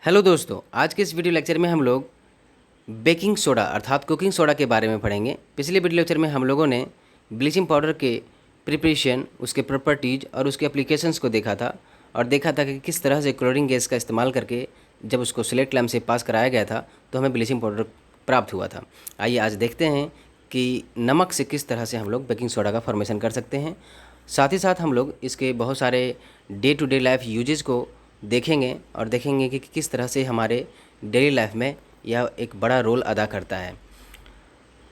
Hello दोस्तों, आज के इस वीडियो लेक्चर में हम लोग बेकिंग सोडा अर्थात कुकिंग सोडा के बारे में पढ़ेंगे। पिछले वीडियो लेक्चर में हम लोगों ने ब्लीचिंग पाउडर के प्रिपरेशन, उसके प्रॉपर्टीज और उसके एप्लीकेशंस को देखा था और देखा था कि किस तरह से क्लोरीन गैस का इस्तेमाल करके जब उसको सिलेक्ट लैम्प से पास कराया गया था तो हमें ब्लीचिंग पाउडर प्राप्त हुआ था। आइए आज देखते हैं कि नमक से किस तरह से हम लोग बेकिंग सोडा का फॉर्मेशन कर सकते हैं। साथ ही साथ हम लोग इसके बहुत सारे day to day life usages को देखेंगे और देखेंगे कि किस तरह से हमारे डेली लाइफ में यह एक बड़ा रोल अदा करता है।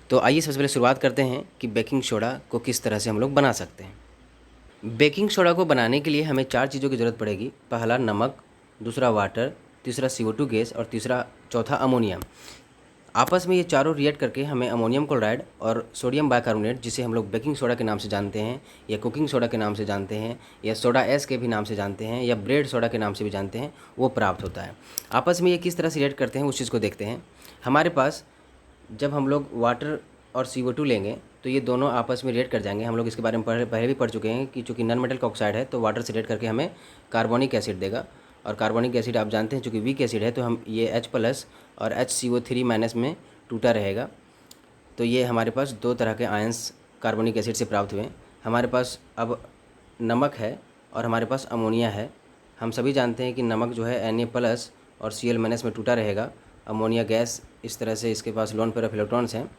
तो आइए सबसे पहले शुरुआत करते हैं कि बेकिंग सोडा को किस तरह से हम लोग बना सकते हैं। बेकिंग सोडा को बनाने के लिए हमें 4 चीज़ों की ज़रूरत पड़ेगी। पहला नमक, दूसरा वाटर, तीसरा CO2 गैस और चौथा अमोनिया। आपस में ये चारों रिएक्ट करके हमें अमोनियम क्लोराइड और सोडियम बाइकार्बोनेट, जिसे हम लोग बेकिंग सोडा के नाम से जानते हैं या कुकिंग सोडा के नाम से जानते हैं या सोडा एस के भी नाम से जानते हैं या ब्रेड सोडा के नाम से भी जानते हैं, वो प्राप्त होता है। आपस में ये किस तरह से रिएक्ट करते हैं उस चीज़ को देखते हैं। हमारे पास जब हम लोग वाटर और CO2 लेंगे तो ये दोनों आपस में रिएक्ट कर जाएंगे। हम लोग इसके बारे में पहले भी पढ़ चुके हैं कि चूँकि नॉन मेटल का ऑक्साइड है तो वाटर से रिएक्ट करके हमें कार्बोनिक एसिड देगा, और कार्बोनिक एसिड आप जानते हैं चूँकि वीक एसिड है तो हम ये H+ और HCO3- में टूटा रहेगा। तो ये हमारे पास 2 तरह के आयंस कार्बोनिक एसिड से प्राप्त हुए। हमारे पास अब नमक है और हमारे पास अमोनिया है। हम सभी जानते हैं कि नमक जो है Na+ और Cl- में टूटा रहेगा। अमोनिया गैस इस तरह से इसके पास लोन पेयर ऑफ इलेक्ट्रॉन्स हैं।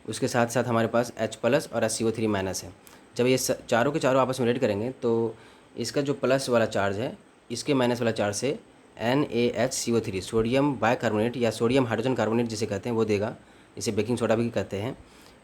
उसके साथ साथ हमारे पास H+ और HCO3- है। जब ये चारों के चारों आपस में रिएक्ट करेंगे तो इसका जो प्लस वाला चार्ज है इसके माइनस वाला चार्ज से NaHCO3 सोडियम बाइकार्बोनेट या सोडियम हाइड्रोजन कार्बोनेट जिसे कहते हैं वो देगा। इसे बेकिंग सोडा भी कहते हैं।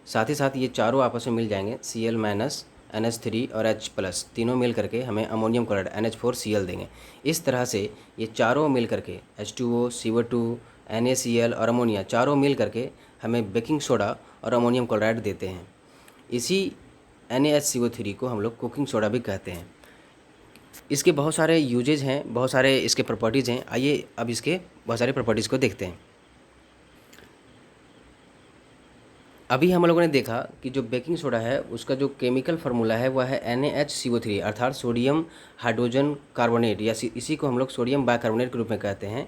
साथ ही साथ ये चारों आपस में मिल जाएंगे, Cl- NH3 और H+ तीनों मिल करके हमें अमोनियम क्लोराइड NH4Cl देंगे। इस तरह से ये चारों मिल करके H2O, CO2, NaCl और अमोनिया चारों मिल करके हमें बेकिंग सोडा और अमोनियम क्लोराइड देते हैं। इसी NaHCO3 को हम लोग कुकिंग सोडा भी कहते हैं। इसके बहुत सारे यूजेज हैं, बहुत सारे इसके प्रॉपर्टीज़ हैं। आइए अब इसके बहुत सारे प्रॉपर्टीज़ को देखते हैं। अभी हम लोगों ने देखा कि जो बेकिंग सोडा है उसका जो केमिकल फार्मूला है वह है NaHCO3 अर्थात सोडियम हाइड्रोजन कार्बोनेट या इसी को हम लोग सोडियम बाइकार्बोनेट के रूप में कहते हैं।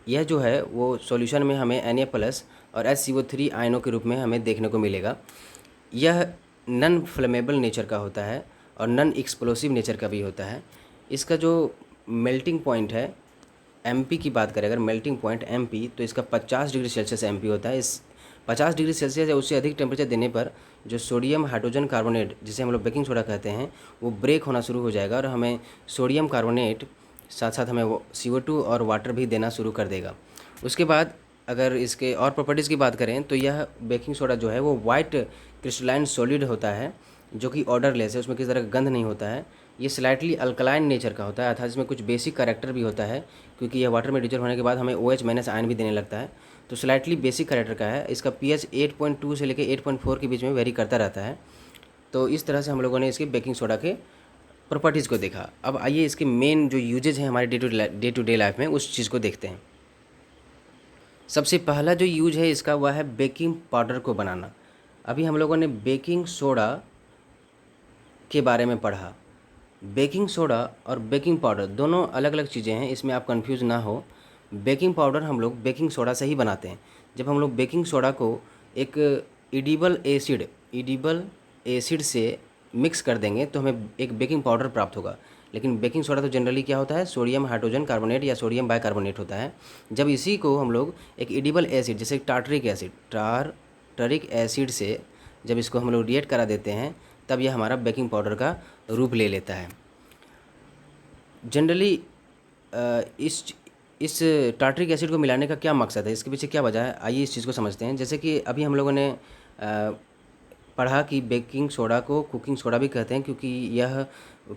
यह जो है वो सॉल्यूशन में हमें Na+ और HCO3 आयनों के रूप में हमें देखने को मिलेगा। यह नॉन फ्लेमेबल नेचर का होता है और नॉन एक्सप्लोसिव नेचर का भी होता है। इसका जो मेल्टिंग पॉइंट है MP की बात करें अगर मेल्टिंग पॉइंट MP, तो इसका 50 डिग्री सेल्सियस MP होता है। इस 50 डिग्री सेल्सियस या उससे अधिक टेम्परेचर देने पर जो सोडियम हाइड्रोजन कार्बोनेट जिसे हम लोग बेकिंग सोडा कहते हैं वो ब्रेक होना शुरू हो जाएगा और हमें सोडियम कार्बोनेट साथ साथ हमें वो CO2 और वाटर भी देना शुरू कर देगा। उसके बाद अगर इसके और प्रॉपर्टीज़ की बात करें तो यह बेकिंग सोडा जो है वो वाइट क्रिस्टलाइन सॉलिड होता है जो कि ऑर्डरलेस है, उसमें किसी तरह का गंध नहीं होता है। ये स्लाइटली अल्कलाइन नेचर का होता है अर्थात इसमें कुछ बेसिक कैरेक्टर भी होता है, क्योंकि यह वाटर में डिजोल्व होने के बाद हमें OH- आयन भी देने लगता है। तो स्लाइटली बेसिक कैरेक्टर का है। इसका pH 8.2 से लेकर 8.4 के बीच में वेरी करता रहता है। तो इस तरह से हम लोगों ने इसके बेकिंग सोडा के प्रॉपर्टीज़ को देखा। अब आइए इसके मेन जो यूजेज हैं हमारे डे टू डे लाइफ में उस चीज़ को देखते हैं। सबसे पहला जो यूज है इसका वह है बेकिंग पाउडर को बनाना। अभी हम लोगों ने बेकिंग सोडा के बारे में पढ़ा। बेकिंग सोडा और बेकिंग पाउडर दोनों अलग अलग चीज़ें हैं, इसमें आप कंफ्यूज ना हो। बेकिंग पाउडर हम लोग बेकिंग सोडा से ही बनाते हैं। जब हम लोग बेकिंग सोडा को एक एडिबल एसिड से मिक्स कर देंगे तो हमें एक बेकिंग पाउडर प्राप्त होगा। लेकिन बेकिंग सोडा तो जनरली क्या होता है, सोडियम हाइड्रोजन कार्बोनेट या सोडियम बाइकार्बोनेट होता है। जब इसी को हम लोग एक एडिबल एसिड जैसे टार्टरिक एसिड से जब इसको हम लोग रिएक्ट करा देते हैं तब यह हमारा बेकिंग पाउडर का रूप ले लेता है। जनरली इस टार्टरिक एसिड को मिलाने का क्या मकसद है, इसके पीछे क्या वजह है, आइए इस चीज़ को समझते हैं। जैसे कि अभी हम लोगों ने पढ़ा कि बेकिंग सोडा को कुकिंग सोडा भी कहते हैं क्योंकि यह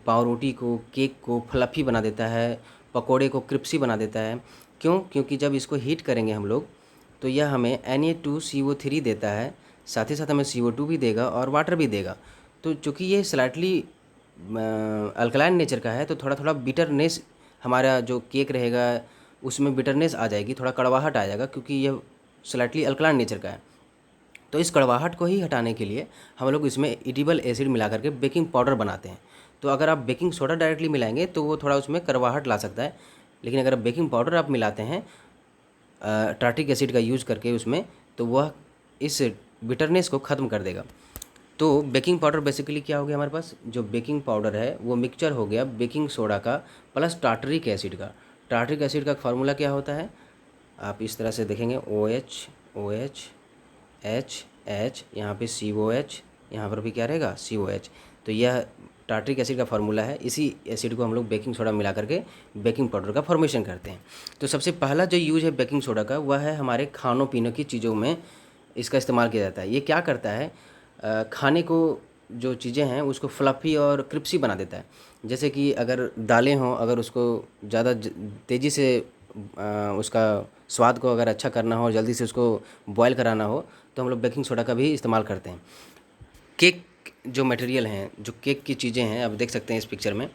पावरोटी को, केक को फ्लफ़ी बना देता है, पकोड़े को क्रिस्पी बना देता है। क्यों? क्योंकि जब इसको हीट करेंगे हम लोग तो यह हमें Na2CO3 देता है, साथ ही साथ हमें CO2 भी देगा और वाटर भी देगा। तो चूँकि ये स्लाइटली अल्कलाइन नेचर का है तो थोड़ा थोड़ा बिटरनेस हमारा जो केक रहेगा उसमें बिटरनेस आ जाएगी, थोड़ा कड़वाहट आ जाएगा क्योंकि यह स्लाइटली अल्कलाइन नेचर का है। तो इस कड़वाहट को ही हटाने के लिए हम लोग इसमें एडिबल एसिड मिला करके बेकिंग पाउडर बनाते हैं। तो अगर आप बेकिंग सोडा डायरेक्टली मिलाएंगे तो वो थोड़ा उसमें कड़वाहट ला सकता है। लेकिन अगर बेकिंग पाउडर आप मिलाते हैं टार्टिक एसिड का यूज़ करके उसमें, तो वह इस बिटरनेस को ख़त्म कर देगा। तो बेकिंग पाउडर बेसिकली क्या हो गया, हमारे पास जो बेकिंग पाउडर है वो मिक्सचर हो गया बेकिंग सोडा का प्लस टार्टरिक एसिड का। टार्टरिक एसिड का फार्मूला क्या होता है, आप इस तरह से देखेंगे, OH H, यहाँ पे COH, यहाँ पर भी क्या रहेगा COH। तो यह टार्टरिक एसिड का फार्मूला है। इसी एसिड को हम लोग बेकिंग सोडा मिला करके बेकिंग पाउडर का फॉर्मेशन करते हैं। तो सबसे पहला जो यूज है बेकिंग सोडा का, वह है हमारे खानों पीनों की चीज़ों में इसका इस्तेमाल किया जाता है। ये क्या करता है, खाने को जो चीज़ें हैं उसको फ्लफ़ी और क्रिस्पी बना देता है। जैसे कि अगर दालें हों, अगर उसको ज़्यादा तेज़ी से उसका स्वाद को अगर अच्छा करना हो, जल्दी से उसको बॉयल कराना हो, तो हम लोग बेकिंग सोडा का भी इस्तेमाल करते हैं। केक जो मटेरियल हैं, जो केक की चीज़ें हैं, आप देख सकते हैं इस पिक्चर में,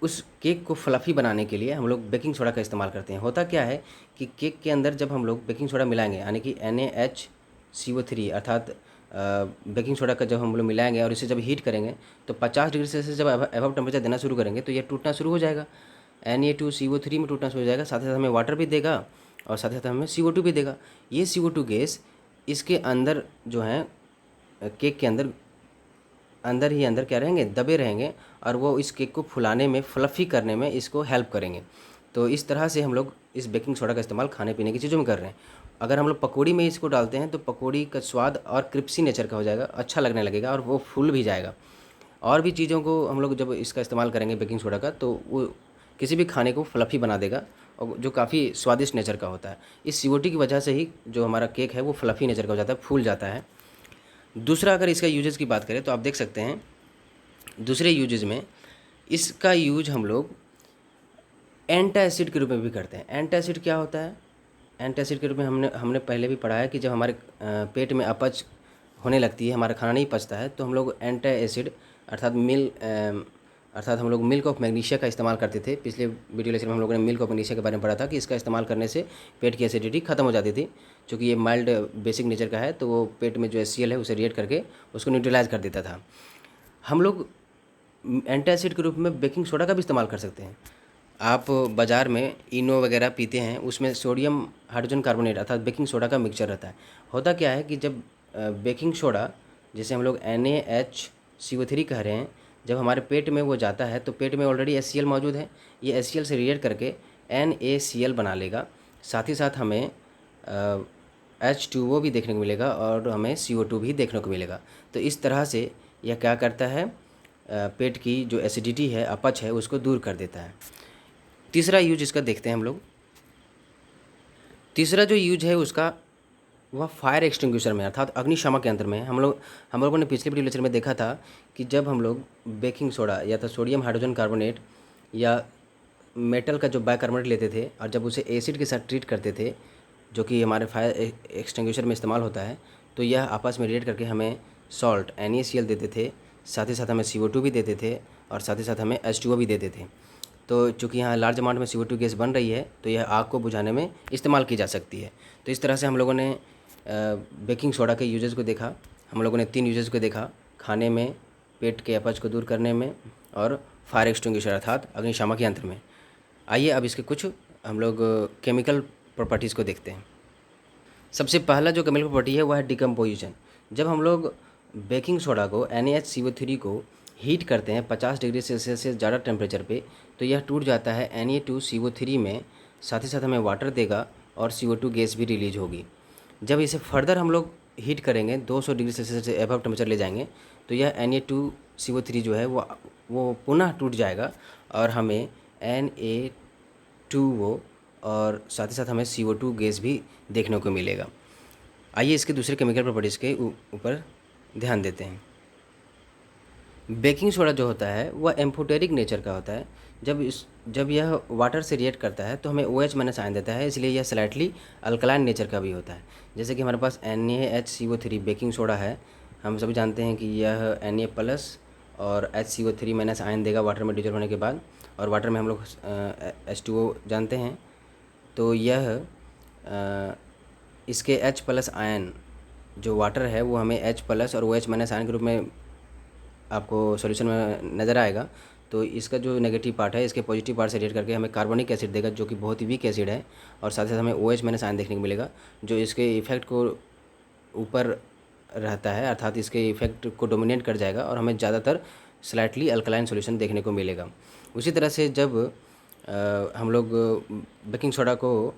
उस केक को फ्लफ़ी बनाने के लिए हम लोग बेकिंग सोडा का इस्तेमाल करते हैं। होता क्या है कि केक के अंदर जब हम लोग बेकिंग सोडा मिलाएंगे, यानी कि NaHCO3 अर्थात बेकिंग सोडा का जब हम लोग मिलाएंगे और इसे जब हीट करेंगे, तो 50 डिग्री सेल्सियस जब एबव टेम्परेचर देना शुरू करेंगे, तो ये टूटना शुरू हो जाएगा। Na2CO3 में टूटना शुरू हो जाएगा, साथ ही साथ हमें वाटर भी देगा और साथ ही साथ हमें CO2 भी देगा। ये CO2 गैस इसके अंदर जो है, केक के अंदर अंदर ही अंदर क्या रहेंगे, दबे रहेंगे, और वो इस केक को फुलाने में, फ्लफ़ी करने में इसको हेल्प करेंगे। तो इस तरह से हम लोग इस बेकिंग सोडा का इस्तेमाल खाने पीने की चीज़ों में कर रहे हैं। अगर हम लोग पकौड़ी में इसको डालते हैं, तो पकौड़ी का स्वाद और क्रिस्पी नेचर का हो जाएगा, अच्छा लगने लगेगा और वो फूल भी जाएगा। और भी चीज़ों को हम लोग जब इसका इस्तेमाल करेंगे बेकिंग सोडा का, तो वो किसी भी खाने को फ्लफ़ी बना देगा, और जो काफ़ी स्वादिष्ट नेचर का होता है। इस CO2 की वजह से ही जो हमारा केक है वो फ्लफ़ी नेचर का हो जाता है, फूल जाता है। दूसरा, अगर इसका यूजेस की बात करें, तो आप देख सकते हैं दूसरे यूजेस में इसका यूज हम लोग एंटासिड के रूप में भी करते हैं। एंटासिड क्या होता है, एंटासिड के रूप में हमने पहले भी पढ़ा है कि जब हमारे पेट में अपच होने लगती है, हमारा खाना नहीं पचता है, तो हम लोग एंटासिड अर्थात हम लोग मिल्क ऑफ मैग्नीशिया का इस्तेमाल करते थे। पिछले वीडियो लेक्चर में हम लोगों ने मिल्क ऑफ मैग्नीशिया के बारे में पढ़ा था कि इसका इस्तेमाल करने से पेट की एसिडिटी ख़त्म हो जाती थी। चूँकि ये माइल्ड बेसिक नेचर का है, तो वो पेट में जो HCl है उसे रिएक्ट करके उसको न्यूट्रलाइज कर देता था। हम लोग एंटासिड के रूप में बेकिंग सोडा का भी इस्तेमाल कर सकते हैं। आप बाज़ार में इनो वगैरह पीते हैं, उसमें सोडियम हाइड्रोजन कार्बोनेट अर्थात बेकिंग सोडा का मिक्सचर रहता है। होता क्या है कि जब बेकिंग सोडा, जैसे हम लोग NaHCO3 कह रहे हैं, जब हमारे पेट में वो जाता है, तो पेट में ऑलरेडी HCl मौजूद है। ये HCl से रिएक्ट करके NaCl बना लेगा। साथ ही साथ हमें H2O भी देखने को मिलेगा और हमें CO2 भी देखने को मिलेगा। तो इस तरह से यह क्या करता है, पेट की जो एसिडिटी है, अपच है, उसको दूर कर देता है। तीसरा यूज इसका देखते हैं हम लोग। तीसरा जो यूज है उसका, वह फायर एक्सटिंग्विशर में अर्थात अग्निशामक यंत्र में। हम लोगों ने पिछले वीडियो लेक्चर में देखा था कि जब हम लोग बेकिंग सोडा या तो सोडियम हाइड्रोजन कार्बोनेट या मेटल का जो बाइकार्बोनेट लेते थे और जब उसे एसिड के साथ ट्रीट करते थे, जो कि हमारे फायर एक्सटिंग्विशर में इस्तेमाल होता है, तो यह आपस में रिएक्ट करके हमें सॉल्ट NaCl देते थे, साथ ही साथ हमें CO2 भी देते थे और साथ ही साथ हमें H2O भी देते थे। तो चूँकि यहाँ लार्ज अमाउंट में CO2 गैस बन रही है, तो यह आग को बुझाने में इस्तेमाल की जा सकती है। तो इस तरह से हम लोगों ने बेकिंग सोडा के यूजेस को देखा। हम लोगों ने 3 यूजेस को देखा, खाने में, पेट के अपच को दूर करने में और फायर एक्सटिंग्विशर अर्थात अग्निशामक यंत्र में। आइए अब इसके कुछ हम लोग केमिकल प्रॉपर्टीज़ को देखते हैं। सबसे पहला जो केमिकल प्रॉपर्टी है वह है डिकम्पोजिशन। जब हम लोग बेकिंग सोडा को NaHCO3 को हीट करते हैं 50 डिग्री सेल्सियस से ज़्यादा टेम्परेचर पे, तो यह टूट जाता है Na2CO3 में। साथ ही साथ हमें वाटर देगा और CO2 गैस भी रिलीज होगी। जब इसे फर्दर हम लोग हीट करेंगे, 200 डिग्री सेल्सियस से एबव टेम्परेचर ले जाएंगे, तो यह Na2CO3 जो है वो पुनः टूट जाएगा और हमें Na2O और साथ ही साथ हमें CO2 गैस भी देखने को मिलेगा। आइए इसके दूसरे केमिकल प्रॉपर्टीज़ के ऊपर ध्यान देते हैं। बेकिंग सोडा जो होता है वह एम्फोटेरिक नेचर का होता है। जब यह वाटर से रिएक्ट करता है तो हमें OH- आयन देता है, इसलिए यह स्लाइटली अल्कलाइन नेचर का भी होता है। जैसे कि हमारे पास NaHCO3 बेकिंग सोडा है, हम सभी जानते हैं कि यह Na+ और HCO3- आयन देगा वाटर में डिजोल्व होने के बाद, और वाटर में हम लोग H2O जानते हैं। तो यह इसके H+ आयन जो वाटर है वो हमें H+ और OH- आयन के रूप में आपको सॉल्यूशन में नज़र आएगा। तो इसका जो नेगेटिव पार्ट है इसके पॉजिटिव पार्ट से रिएक्ट करके हमें कार्बोनिक एसिड देगा, जो कि बहुत ही वीक एसिड है। और साथ ही साथ हमें OH माइनस आयन देखने को मिलेगा, जो इसके इफेक्ट को ऊपर रहता है, अर्थात इसके इफेक्ट को डोमिनेट कर जाएगा और हमें ज़्यादातर स्लाइटली अल्कलाइन सॉल्यूशन देखने को मिलेगा। उसी तरह से जब हम लोग बेकिंग सोडा को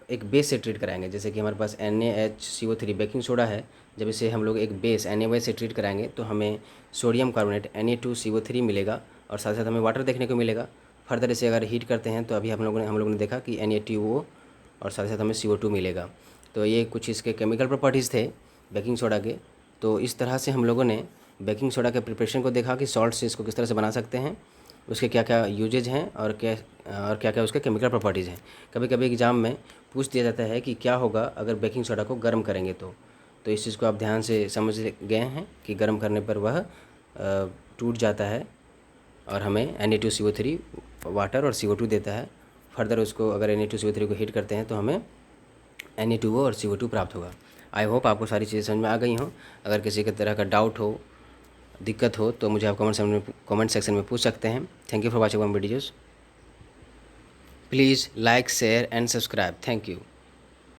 एक बेस से ट्रीट कराएंगे, जैसे कि हमारे पास NaHCO3 बेकिंग सोडा है, जब इसे हम लोग एक बेस NaOH से ट्रीट कराएंगे तो हमें सोडियम कार्बोनेट Na2CO3 मिलेगा और साथ साथ हमें वाटर देखने को मिलेगा। फर्दर इसे अगर हीट करते हैं तो अभी हम लोगों ने देखा कि Na2O और साथ साथ हमें CO2 मिलेगा। तो ये कुछ इसके केमिकल प्रॉपर्टीज़ थे बेकिंग सोडा के। तो इस तरह से हम लोगों ने बेकिंग सोडा के प्रिपरेशन को देखा कि सॉल्ट से इसको किस तरह से बना सकते हैं, उसके क्या क्या यूजेज हैं और क्या क्या उसके केमिकल प्रॉपर्टीज़ हैं। कभी कभी एग्ज़ाम में पूछ दिया जाता है कि क्या होगा अगर बेकिंग सोडा को गर्म करेंगे तो इस चीज़ को आप ध्यान से समझ गए हैं कि गर्म करने पर वह टूट जाता है और हमें Na2CO3 वाटर और CO2 देता है। फर्दर उसको अगर Na2CO3 को हीट करते हैं तो हमें Na2O और CO2 प्राप्त होगा। आई होप आपको सारी चीज़ें समझ में आ गई हों। अगर किसी के तरह का डाउट हो, दिक्कत हो तो मुझे आप कमेंट सेक्शन में पूछ सकते हैं। Thank you for watching my videos. Please like, share and subscribe. Thank you.